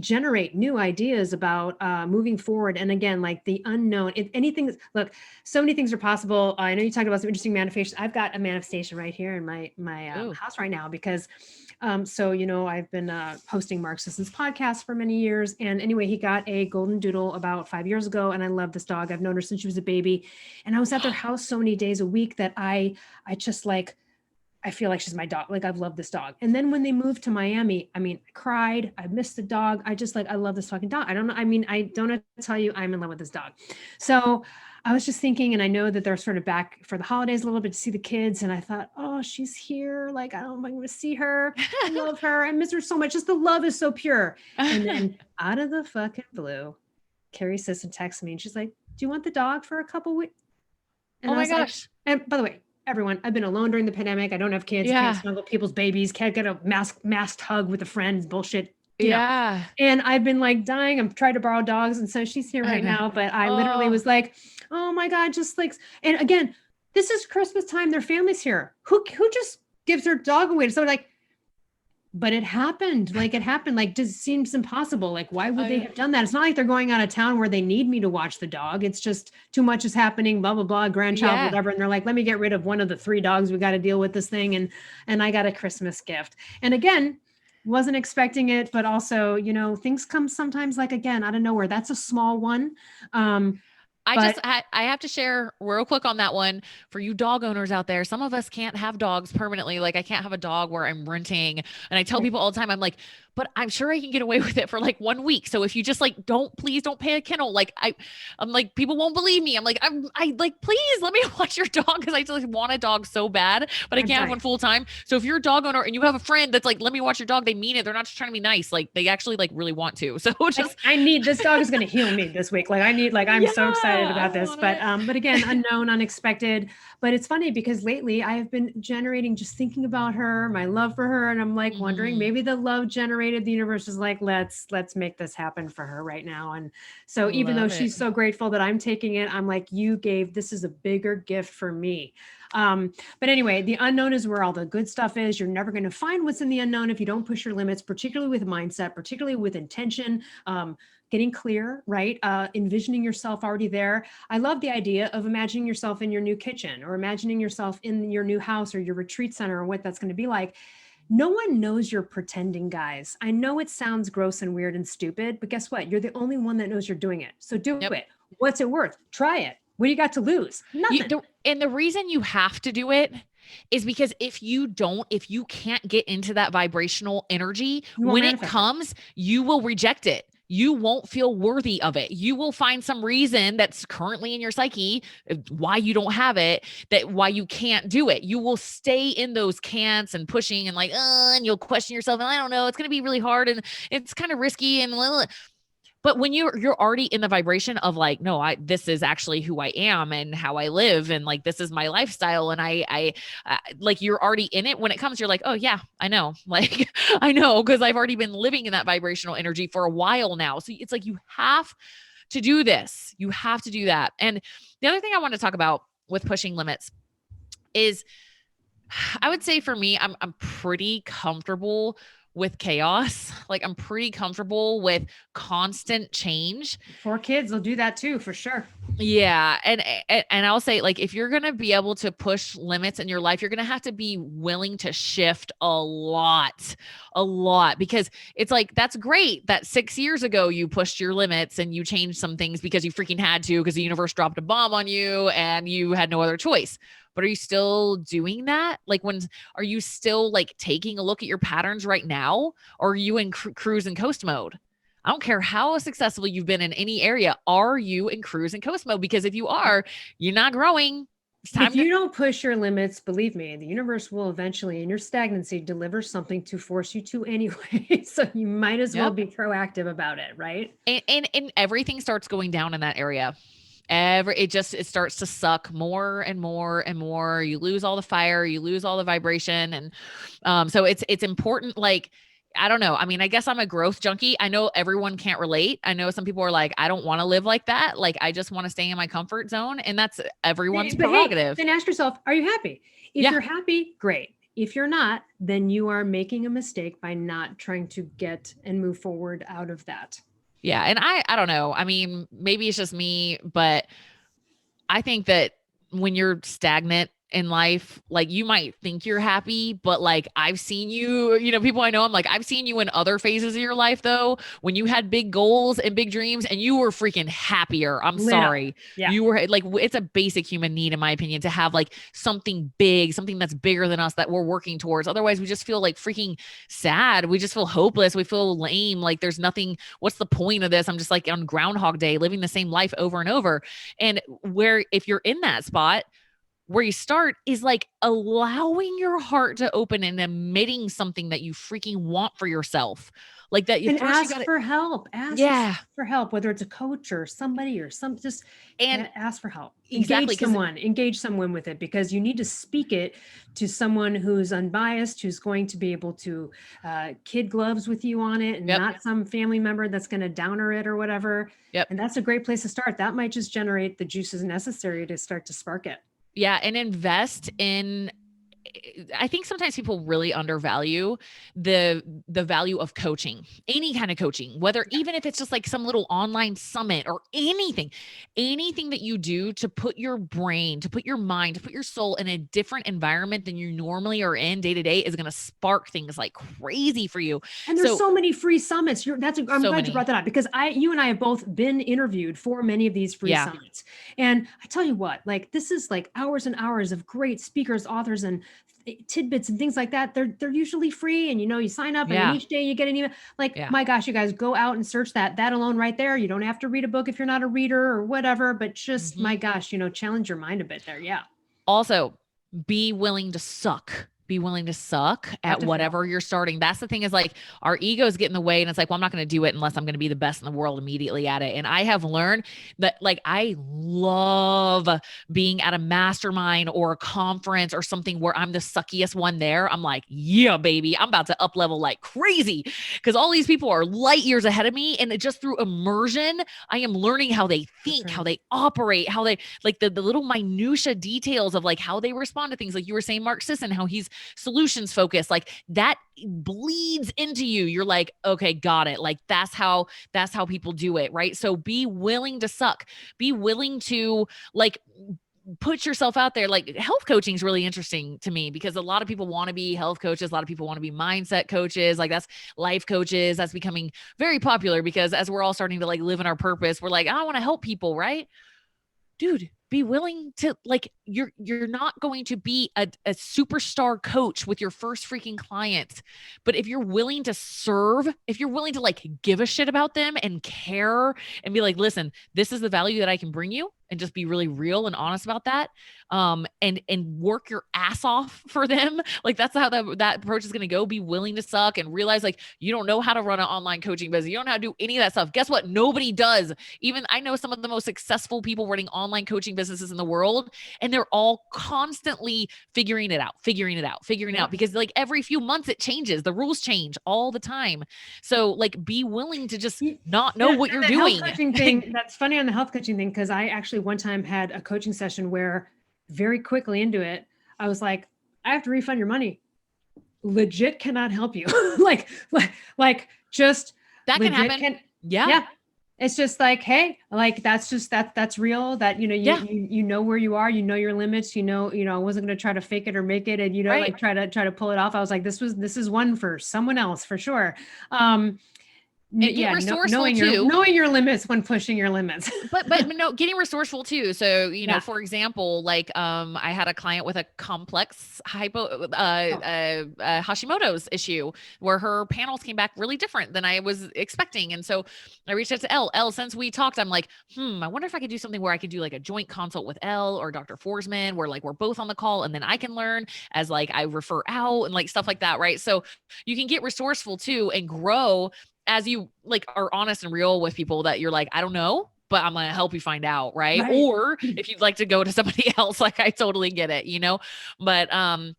generate new ideas about moving forward. And again, like the unknown, if anything, look, so many things are possible. I know you talked about some interesting manifestations. I've got a manifestation right here in my house right now because I've been hosting Mark Sisson's podcast for many years. And anyway, he got a golden doodle about 5 years ago. And I love this dog. I've known her since she was a baby. And I was at their house so many days a week that I just like, I feel like she's my dog. Like I've loved this dog. And then when they moved to Miami, I cried. I missed the dog. I love this fucking dog. I don't know. I don't have to tell you I'm in love with this dog. So I was just thinking, and I know that they're sort of back for the holidays a little bit to see the kids. And I thought, oh, she's here. Like, I'm going to see her. I love her. I miss her so much. Just the love is so pure. And then out of the fucking blue, Carrie Sisson texts me and she's like, do you want the dog for a couple weeks? And oh my gosh. Like, and by the way, everyone, I've been alone during the pandemic. I don't have kids. Can't snuggle people's babies. Can't get a masked hug with a friend. Bullshit. You know. And I've been like dying. I'm trying to borrow dogs. And so she's here right now. But I literally was like, oh my God, just like, and again, this is Christmas time. Their family's here. Who just gives their dog away to someone like, but it happened. Like it happened. Like just seems impossible. Like why would they have done that? It's not like they're going out of town where they need me to watch the dog. It's just too much is happening, blah, blah, blah, grandchild, whatever. And they're like, let me get rid of one of the 3 dogs. We got to deal with this thing. And I got a Christmas gift. And again, wasn't expecting it, but also, things come sometimes like, again, out of nowhere. That's a small one. I have to share real quick on that one for you dog owners out there. Some of us can't have dogs permanently. Like I can't have a dog where I'm renting. And I tell people all the time, I'm like, but I'm sure I can get away with it for like 1 week. So if you just like, please don't pay a kennel. Like I'm like, people won't believe me. I'm like, I like, please let me watch your dog. Cause I just want a dog so bad, but I can't have one full time. So if you're a dog owner and you have a friend that's like, let me watch your dog, they mean it. They're not just trying to be nice. Like they actually like really want to. So just, I need, this dog is going to heal me this week. Like I'm so excited about this, but again, unknown, unexpected, but it's funny because lately I have been generating, just thinking about her, my love for her. And I'm like wondering, maybe the love generated, the universe is like, let's make this happen for her right now. And so even though she's so grateful that I'm taking it, I'm like, this is a bigger gift for me. But anyway, the unknown is where all the good stuff is. You're never going to find what's in the unknown if you don't push your limits, particularly with mindset, particularly with intention, getting clear, right? Envisioning yourself already there. I love the idea of imagining yourself in your new kitchen or imagining yourself in your new house or your retreat center and what that's going to be like. No one knows you're pretending, guys. I know it sounds gross and weird and stupid, but guess what? You're the only one that knows you're doing it. So do it. What's it worth? Try it. What do you got to lose? Nothing. And the reason you have to do it is because if you can't get into that vibrational energy, when it comes, you will reject it. You won't feel worthy of it. You will find some reason that's currently in your psyche why you don't have it, why you can't do it. You will stay in those can'ts and pushing and like, and you'll question yourself. And I don't know, it's going to be really hard and it's kind of risky and but when you're already in the vibration of like, no, this is actually who I am and how I live. And like, this is my lifestyle. And I like, you're already in it. When it comes, you're like, oh yeah, I know. Like, I know, cause I've already been living in that vibrational energy for a while now. So it's like, you have to do this. You have to do that. And the other thing I want to talk about with pushing limits is, I would say for me, I'm pretty comfortable with chaos. Like I'm pretty comfortable with constant change. 4 kids will do that too, for sure. Yeah. And I'll say, like, if you're going to be able to push limits in your life, you're going to have to be willing to shift a lot, because it's like, that's great that 6 years ago you pushed your limits and you changed some things because you freaking had to, because the universe dropped a bomb on you and you had no other choice. But are you still doing that? Like, are you still like taking a look at your patterns right now? Or are you in cruise and coast mode? I don't care how successful you've been in any area. Are you in cruise and coast mode? Because if you are, you're not growing. If you don't push your limits, believe me, the universe will eventually, in your stagnancy, deliver something to force you to anyway. So you might as well be proactive about it, right? And everything starts going down in that area. It starts to suck more and more and more. You lose all the fire, you lose all the vibration. And so it's important. Like, I don't know. I mean, I guess I'm a growth junkie. I know everyone can't relate. I know some people are like, I don't want to live like that. Like, I just want to stay in my comfort zone. And that's everyone's prerogative. Then ask yourself, are you happy? If you're happy, great. If you're not, then you are making a mistake by not trying to get and move forward out of that. Yeah. And I don't know. I mean, maybe it's just me, but I think that when you're stagnant in life, like, you might think you're happy, but like, I've seen you, people I know, I'm like, I've seen you in other phases of your life though, when you had big goals and big dreams and you were freaking happier. I'm sorry. Yeah. You were like, it's a basic human need, in my opinion, to have like something big, something that's bigger than us that we're working towards. Otherwise we just feel like freaking sad. We just feel hopeless. We feel lame. Like, there's nothing, what's the point of this? I'm just like on Groundhog Day, living the same life over and over. And if you're in that spot, where you start is like allowing your heart to open and emitting something that you freaking want for yourself. Like that. And ask for help. Ask for help, whether it's a coach or somebody or ask for help. Engage someone with it, because you need to speak it to someone who's unbiased, who's going to be able to kid gloves with you on it, and not some family member that's going to downer it or whatever. And that's a great place to start. That might just generate the juices necessary to start to spark it. Yeah. And invest in I think sometimes people really undervalue the value of coaching, any kind of coaching, whether even if it's just like some little online summit or anything that you do to put your brain, to put your mind, to put your soul in a different environment than you normally are in day to day is going to spark things like crazy for you. And there's so many free summits. I'm So glad you brought that up, because you and I have both been interviewed for many of these free summits. And I tell you what, like, this is like hours and hours of great speakers, authors, and tidbits and things like that. They're usually free, and you sign up, and then each day you get an email. Like, my gosh, you guys, go out and search that alone right there. You don't have to read a book if you're not a reader or whatever, but just my gosh, challenge your mind a bit there. Yeah. Also, be willing to suck. Be willing to suck at whatever you're starting. That's the thing, is like our egos get in the way, and it's like, well, I'm not going to do it unless I'm going to be the best in the world immediately at it. And I have learned that, like, I love being at a mastermind or a conference or something where I'm the suckiest one there. I'm like, yeah, baby, I'm about to up level like crazy, because all these people are light years ahead of me. And just through immersion, I am learning how they think, how they operate, how they like the little minutia details of like how they respond to things. Like you were saying, Mark Sisson, how he's solutions focused, like that bleeds into you. You're like, okay, got it. Like that's how people do it. Right. So be willing to suck, be willing to like put yourself out there. Like health coaching is really interesting to me, because a lot of people want to be health coaches. A lot of people want to be mindset coaches. Like that's life coaches. That's becoming very popular, because as we're all starting to like live in our purpose, we're like, I want to help people. Right. Dude, be willing to, like, you're not going to be a superstar coach with your first freaking client. But if you're willing to serve, if you're willing to like give a shit about them and care and be like, listen, this is the value that I can bring you, and just be really real and honest about that. And work your ass off for them. Like that's how that approach is going to go. Be willing to suck and realize like, you don't know how to run an online coaching business. You don't know how to do any of that stuff. Guess what? Nobody does. Even I know some of the most successful people running online coaching businesses in the world, and they're all constantly figuring it out, because like every few months it changes. The rules change all the time. So like, be willing to just not know what you're doing. Health coaching thing, that's funny on the health coaching thing, because I actually one time had a coaching session where very quickly into it, I was like, I have to refund your money. Legit cannot help you. like just that can happen. Yeah. It's just like, hey, like, that's real, that, you know where you are, your limits, I wasn't going to try to fake it or make it. And, like try to pull it off. I was like, this is one for someone else for sure. Knowing your limits when pushing your limits. but no, getting resourceful too. So, for example, like, I had a client with a complex Hashimoto's issue, where her panels came back really different than I was expecting. And so I reached out to Elle, since we talked, I'm like, I wonder if I could do something where I could do like a joint consult with Elle or Dr. Forsman, where like, we're both on the call, and then I can learn as like, I refer out and like stuff like that. Right. So you can get resourceful too and grow as you like are honest and real with people that you're like, I don't know, but I'm going to help you find out. Right. Or if you'd like to go to somebody else, like I totally get it, but, I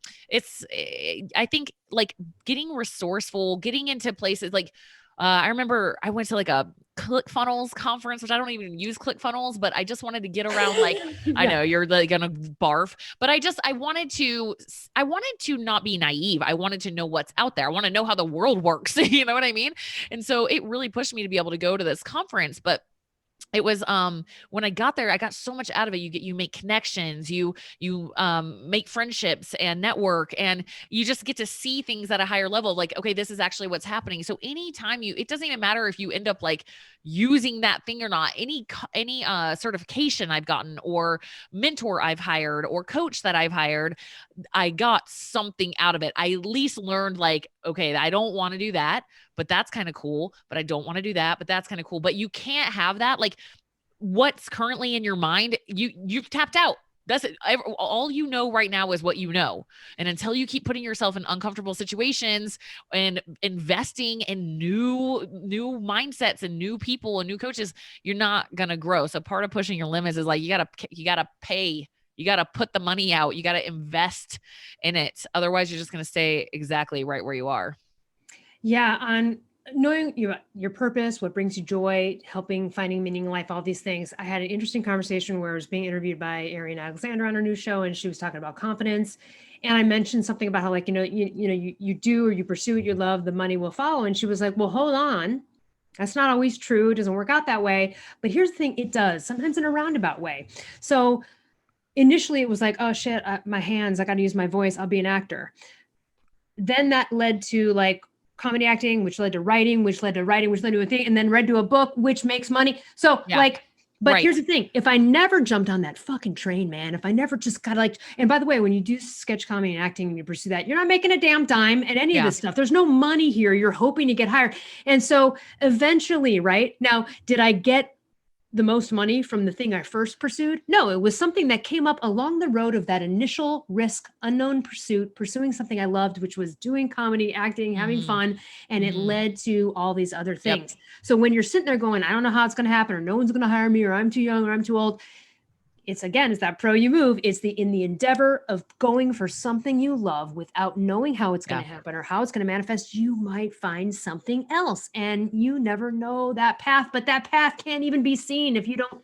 think like getting resourceful, getting into places like, I remember I went to like a ClickFunnels conference, which I don't even use ClickFunnels, but I just wanted to get around like, I know you're like gonna barf, but I wanted to not be naive. I wanted to know what's out there. I want to know how the world works. You know what I mean? And so it really pushed me to be able to go to this conference. But it was, when I got there, I got so much out of it. You make connections, you make friendships and network, and you just get to see things at a higher level. Like, okay, this is actually what's happening. So anytime it doesn't even matter if you end up like using that thing or not, any certification I've gotten or mentor I've hired or coach that I've hired, I got something out of it. I at least learned like, okay, I don't want to do that, but that's kind of cool. But I don't want to do that, but that's kind of cool. But you can't have that. Like what's currently in your mind, you've tapped out. That's it. All you know right now is what you know. And until you keep putting yourself in uncomfortable situations and investing in new mindsets and new people and new coaches, you're not going to grow. So part of pushing your limits is like, you gotta pay. You got to put the money out. You got to invest in it. Otherwise, you're just going to stay exactly right where you are. Yeah. On knowing your purpose, what brings you joy, finding meaning in life, all these things. I had an interesting conversation where I was being interviewed by Ariane Alexander on her new show, and she was talking about confidence. And I mentioned something about how, like, you do, or you pursue what you love, the money will follow. And she was like, well, hold on. That's not always true. It doesn't work out that way. But here's the thing, it does, sometimes in a roundabout way. So initially it was like, oh shit, my hands, I got to use my voice, I'll be an actor. Then that led to like comedy acting, which led to writing, which led to writing, which led to a thing, and then read to a book, which makes money. So like, but Right. here's the thing, if I never jumped on that fucking train, man, if I never just got like, and by the way, when you do sketch comedy and acting and you pursue that, you're not making a damn dime at any of this stuff. There's no money here. You're hoping to get hired. And so eventually, right now, did I get the most money from the thing I first pursued? No, it was something that came up along the road of that initial risk, unknown pursuit, pursuing something I loved, which was doing comedy, acting, having fun. And it led to all these other things. So when you're sitting there going, I don't know how it's going to happen, or no one's going to hire me, or I'm too young, or I'm too old. It's that pro you move. It's in the endeavor of going for something you love without knowing how it's going to happen or how it's going to manifest. You might find something else, and you never know that path, but that path can't even be seen if you don't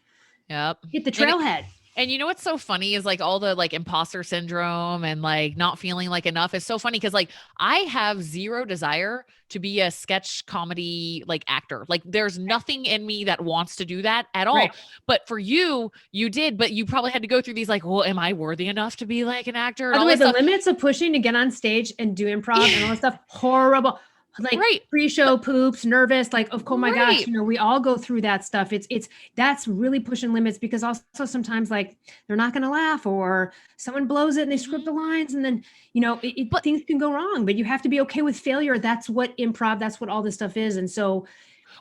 hit the trailhead. And you know what's so funny is like all the like imposter syndrome and like not feeling like enough is so funny because like I have zero desire to be a sketch comedy like actor. Like there's nothing in me that wants to do that at all. Right. But for you, you did, but you probably had to go through these like, well, am I worthy enough to be like an actor? By the way, the limits of pushing to get on stage and do improv and all that stuff, horrible. Like pre-show poops, nervous, like, oh my gosh, we all go through that stuff. That's really pushing limits, because also sometimes like they're not going to laugh, or someone blows it and they script the lines, and then, but things can go wrong, but you have to be okay with failure. That's what improv, that's what all this stuff is. And so,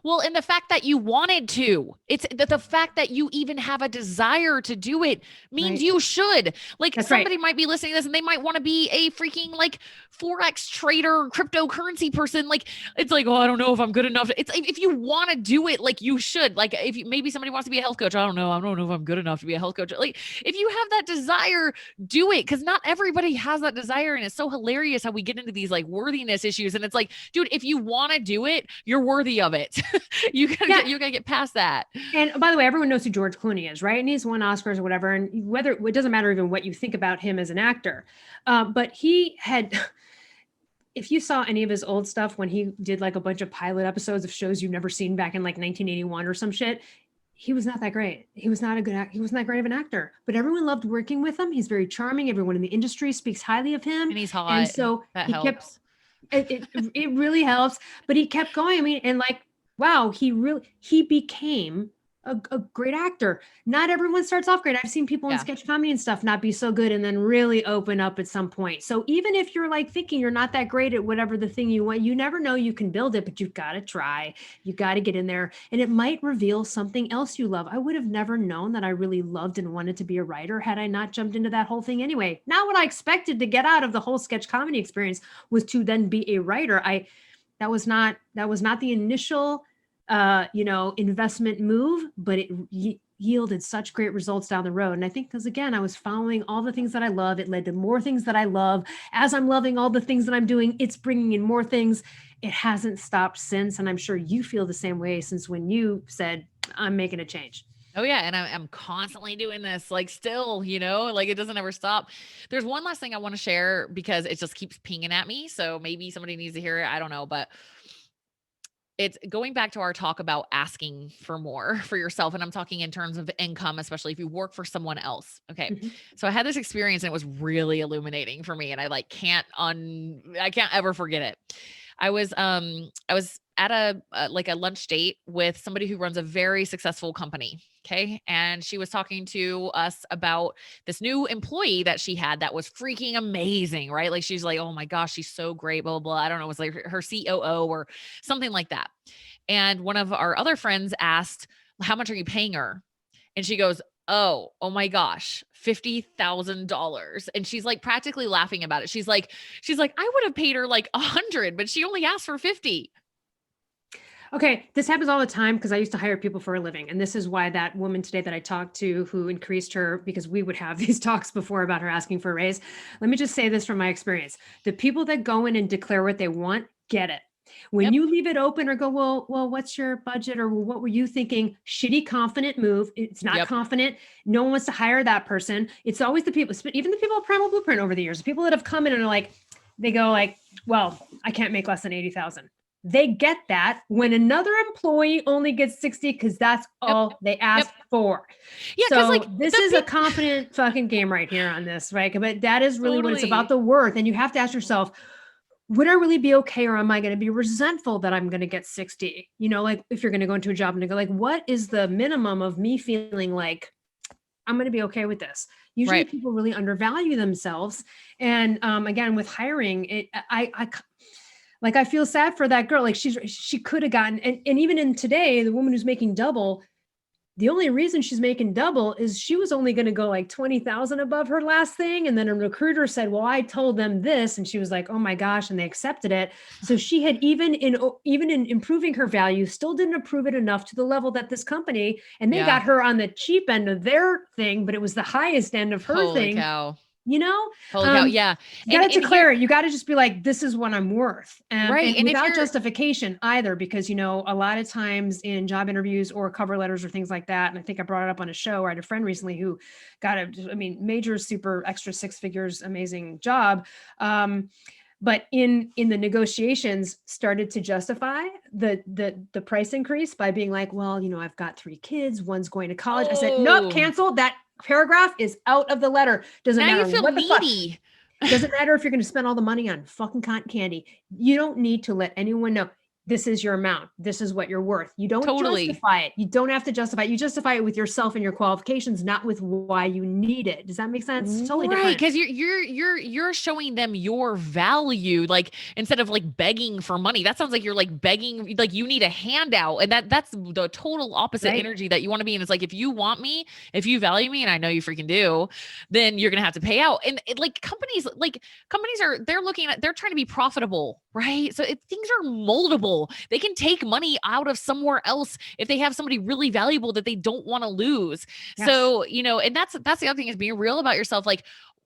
well, and the fact that you wanted to, it's the fact that you even have a desire to do it means you should. Like somebody might be listening to this and they might want to be a freaking like Forex trader, cryptocurrency person. Like, it's like, oh, I don't know if I'm good enough. It's if you want to do it, like you should. Like if maybe somebody wants to be a health coach, I don't know if I'm good enough to be a health coach. Like if you have that desire, do it. Cause not everybody has that desire. And it's so hilarious how we get into these like worthiness issues. And it's like, dude, if you want to do it, you're worthy of it. You gotta get past that. And by the way, everyone knows who George Clooney is, right? And he's won Oscars or whatever. And whether it doesn't matter even what you think about him as an actor, but he had. If you saw any of his old stuff when he did like a bunch of pilot episodes of shows you've never seen back in like 1981 or some shit, he was not that great. He was not he wasn't that great of an actor, but everyone loved working with him. He's very charming. Everyone in the industry speaks highly of him. And he's hot. And so that he helps. It really helps, but he kept going. I mean, and like, wow, he became a great actor. Not everyone starts off great. I've seen people in sketch comedy and stuff not be so good and then really open up at some point. So even if you're like thinking you're not that great at whatever the thing you want, you never know, you can build it, but you've got to try. You got to get in there, and it might reveal something else you love. I would have never known that I really loved and wanted to be a writer had I not jumped into that whole thing anyway. Not what I expected to get out of the whole sketch comedy experience was to then be a writer. That was not the initial investment move, but it yielded such great results down the road. And I think because again, I was following all the things that I love. It led to more things that I love. As I'm loving all the things that I'm doing, it's bringing in more things. It hasn't stopped since. And I'm sure you feel the same way since when you said, I'm making a change. Oh yeah. And I'm constantly doing this, like still, like it doesn't ever stop. There's one last thing I want to share because it just keeps pinging at me. So maybe somebody needs to hear it. I don't know, but it's going back to our talk about asking for more for yourself. And I'm talking in terms of income, especially if you work for someone else. Okay. Mm-hmm. So I had this experience and it was really illuminating for me. And I can't ever forget it. I was at a lunch date with somebody who runs a very successful company. Okay. And she was talking to us about this new employee that she had that was freaking amazing, right? Like, she's like, oh my gosh, she's so great, blah, blah, blah. I don't know. It was like her COO or something like that. And one of our other friends asked, how much are you paying her? And she goes, oh my gosh, $50,000. And she's like practically laughing about it. She's like, I would have paid her like 100, but she only asked for 50. Okay, this happens all the time because I used to hire people for a living. And this is why that woman today that I talked to who increased her, because we would have these talks before about her asking for a raise. Let me just say this from my experience. The people that go in and declare what they want, get it. When Yep. you leave it open or go, well, what's your budget or what were you thinking? Shitty, confident move. It's not Yep. confident. No one wants to hire that person. It's always the people, even the people at Primal Blueprint over the years, the people that have come in and are like, they go like, well, I can't make less than 80,000. They get that when another employee only gets 60 because that's all they ask for. Yeah, because So like this is a confident fucking game right here on this, right? But that is really what it's about, Totally. the worth. And you have to ask yourself, would I really be okay, or am I going to be resentful that I'm going to get 60? You know, like if you're going to go into a job and go like, what is the minimum of me feeling like I'm going to be okay with this? Usually Right. people really undervalue themselves. And again, with hiring, I feel sad for that girl. Like she could have gotten, and even in today, the woman who's making double, the only reason she's making double is she was only going to go like 20,000 above her last thing. And then a recruiter said, well, I told them this. And she was like, oh my gosh. And they accepted it. So she had even in improving her value, still didn't improve it enough to the level that this company, and they Yeah. got her on the cheap end of their thing, but it was the highest end of her Holy thing. cow. You know, Holy cow. Yeah. you got to declare it. You got to just be like, this is what I'm worth. Right. And And if without you're justification either, because, you know, a lot of times in job interviews or cover letters or things like that. And I think I brought it up on a show. I had a friend recently who got major, super extra 6 figures, amazing job. But in the negotiations started to justify the price increase by being like, well, you know, I've got 3 kids, one's going to college. I said, nope, cancel that. Paragraph is out of the letter. Doesn't now matter you feel what the fuck. needy. Doesn't matter if you're going to spend all the money on fucking cotton candy. You don't need to let anyone know this is your amount. This is what you're worth. You don't Totally. justify it. You don't have to justify it. You justify it with yourself and your qualifications, not with why you need it. Does that make sense? It's totally Right, different. because you're showing them your value, like instead of like begging for money. That sounds like you're like begging, like you need a handout, and that's the total opposite Right. energy that you want to be in. It's like if you want me, if you value me, and I know you freaking do, then you're gonna have to pay out. And companies they're trying to be profitable, right? So things are moldable. They can take money out of somewhere else if they have somebody really valuable that they don't want to lose. Yes. So, you know, and that's the other thing, is being real about yourself. Like,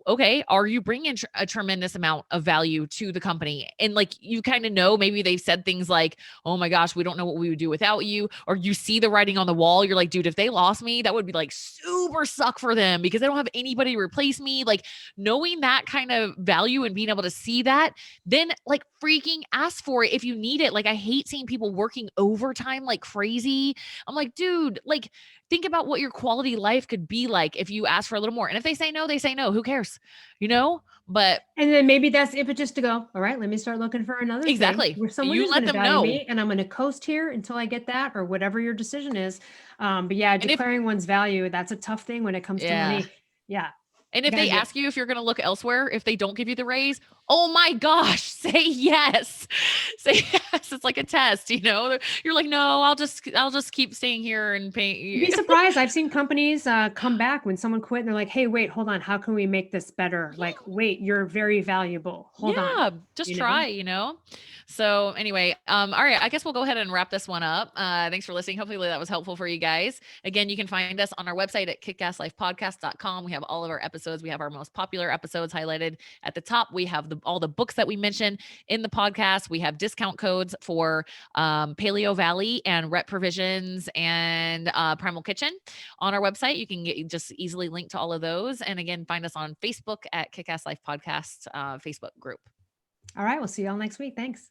okay, are you bringing a tremendous amount of value to the company? And like, you kind of know, maybe they've said things like, oh my gosh, we don't know what we would do without you. Or you see the writing on the wall. You're like, dude, if they lost me, that would be like super suck for them because they don't have anybody to replace me. Like, knowing that kind of value and being able to see that, then like freaking ask for it if you need it. Like, I hate seeing people working overtime like crazy. I'm like, dude, like, think about what your quality life could be like if you ask for a little more. And if they say no, they say no. Who cares? You know? But and then maybe that's it, but just to go, all right, let me start looking for another exactly. thing where someone You is let going to them value know. me, and I'm going to coast here until I get that, or whatever your decision is. But yeah, declaring one's value, that's a tough thing when it comes to money. Yeah. And if they ask you if you're going to look elsewhere, if they don't give you the raise, oh my gosh, say yes. Say yes. It's like a test, you know? You're like, no, I'll just keep staying here and pay. You'd be surprised. I've seen companies come back when someone quit and they're like, hey, wait, hold on. How can we make this better? Like, wait, you're very valuable. Hold on. Yeah, just try, you know? So anyway, all right, I guess we'll go ahead and wrap this one up. Thanks for listening. Hopefully that was helpful for you guys. Again, you can find us on our website at kickasslifepodcast.com. We have all of our episodes. We have our most popular episodes highlighted at the top. We have all the books that we mentioned in the podcast. We have discount codes for Paleo Valley and Rep Provisions and Primal Kitchen on our website. You can just easily link to all of those. And again, find us on Facebook at Kick-Ass Life Podcast Facebook group. All right. We'll see y'all next week. Thanks.